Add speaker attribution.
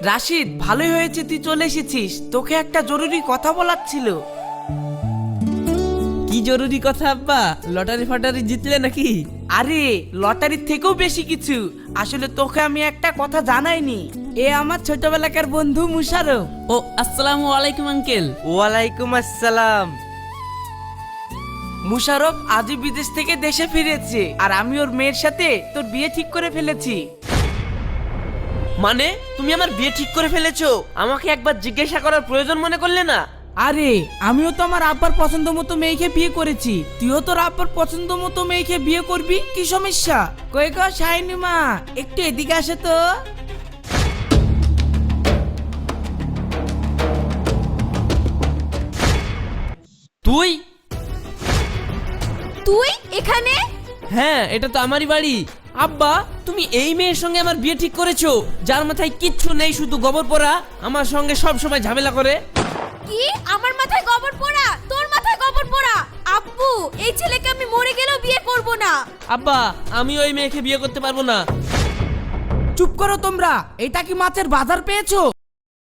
Speaker 1: রাশিদ, ভালোই হয়েছে তুই চলে এসেছিস। তোকে একটা জরুরি কথা বলার ছিল।
Speaker 2: কি জরুরি কথা আব্বা? লটারি ফাটারি জিতলে নাকি?
Speaker 1: আরে লটারির থেকেও বেশি কিছু। আসলে তোকে আমি একটা কথা জানাইনি। এ আমার ছোটবেলাকার বন্ধু মুশারফ।
Speaker 2: ও আসসালামু আলাইকুম আঙ্কেল।
Speaker 3: ওয়ালাইকুম আসসালাম।
Speaker 1: মুশারফ আজই বিদেশ থেকে দেশে ফিরেছে, আর আমি ওর মেয়ের সাথে তোর বিয়ে ঠিক করে ফেলেছি।
Speaker 3: মানে তুমি আমার বিয়ে ঠিক করে ফেলেছো? আমাকে একবার জিজ্ঞাসা করার প্রয়োজন মনে করলে না?
Speaker 1: আরে আমিও তো আমার আব্বার পছন্দ মতো মেয়েকে বিয়ে করেছি, তুইও তোর আব্বার পছন্দ মতো মেয়েকে বিয়ে করবি, কি সমস্যা? কই গো শাইনিমা, একটু এদিকে আসে তো।
Speaker 3: তুই?
Speaker 4: তুই এখানে?
Speaker 2: হ্যাঁ, এটা তো আমারই বাড়ি। আব্বা, তুমি এই মেয়ের সঙ্গে আমার বিয়ে ঠিক করেছো, যার মাথায় কিচ্ছু নেই, শুধু গোবর পোড়া, আমার সঙ্গে সব সময় ঝামেলা করে।
Speaker 4: কি? আমার মাথায় গোবর পোড়া? তোর মাথায় গোবর পোড়া? আব্বু, এই ছেলেকে আমি মরে গেলেও বিয়ে করব না।
Speaker 2: আব্বা, আমি ওই মেয়েকে বিয়ে করতে পারবো না।
Speaker 1: চুপ করো তোমরা। এটা কি মাছের বাজার পেয়েছো?